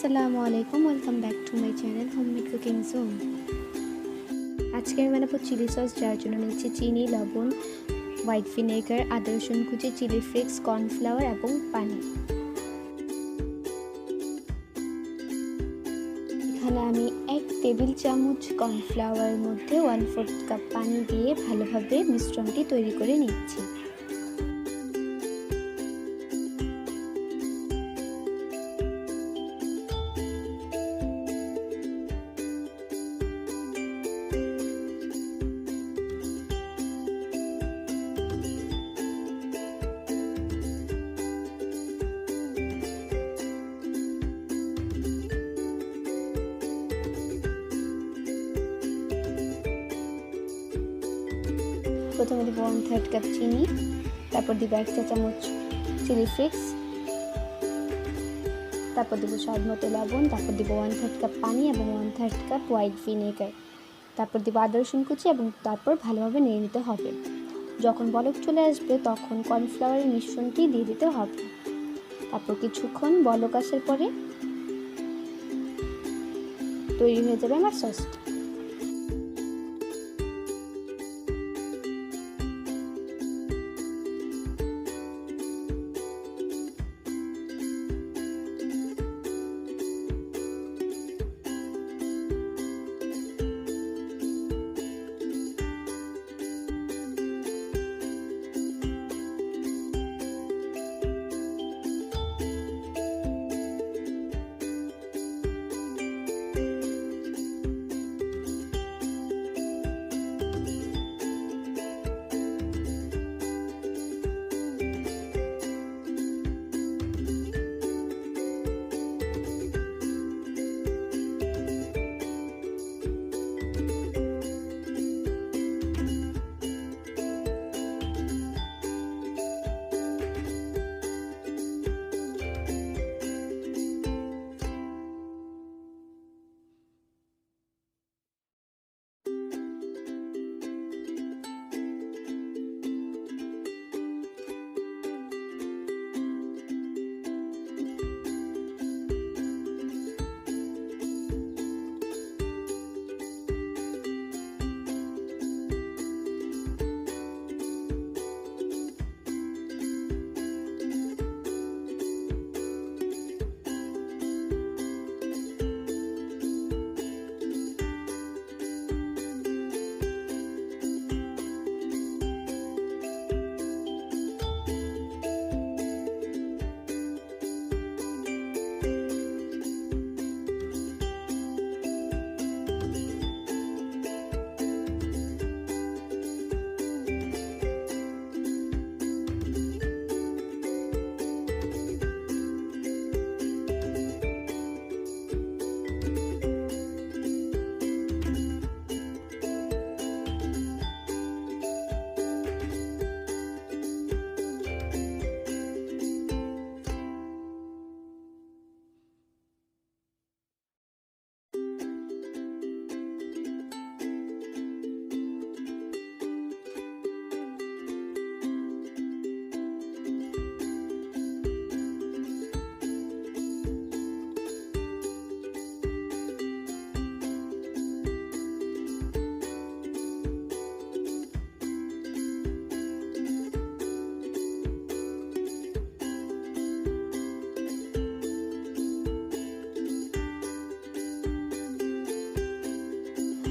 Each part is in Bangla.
আসসালামুআলাইকুম, welcome back to my channel homemade cooking zone. আজকে আমি বানাবো চিলি সস, যার জন্য নিচ্ছি চিনি, লবণ, হোয়াইট ভিনেগার, আদা রসুন কুচি, চিলি ফ্লেক্স, কর্নফ্লাওয়ার এবং পানি। এখানে আমি 1 টেবিল চামচ কর্নফ্লাওয়ারের মধ্যে 1/4 কাপ পানি দিয়ে ভালোভাবে মিশ্রণটি তৈরি করে নিচ্ছি। প্রথমে দিব 1/3 কাপ চিনি, তারপর দিব 1 চা চামচ চিলি ফ্লেক্স, তারপর দিব স্বাদ মতো লবণ, তারপর দিব 1/3 কাপ পানি এবং 1/3 কাপ হোয়াইট ভিনেগার, তারপর দিব আদা রসুন কুচি এবং তারপর ভালোভাবে নেড়ে নিতে হবে। যখন বলক চলে আসবে তখন কর্নফ্লাওয়ারের মিশ্রণটি দিয়ে দিতে হবে। তারপর কিছুক্ষণ বলক আসার পরে তৈরি হয়ে যাবে আমার সসটি।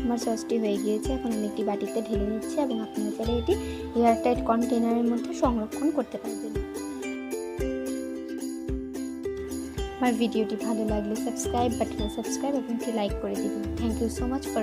আমার সসটি হয়ে গিয়েছে। এখন আমি একটি বাটিতে ঢেলে নিচ্ছি এবং আপনারা চাইলে এটি এয়ারটাইট কন্টেনারের মধ্যে সংরক্ষণ করতে পারবেন। আমার ভিডিওটি ভালো লাগলে সাবস্ক্রাইব বাটনে সাবস্ক্রাইব এবং একটি লাইক করে দিবেন। Thank you so much for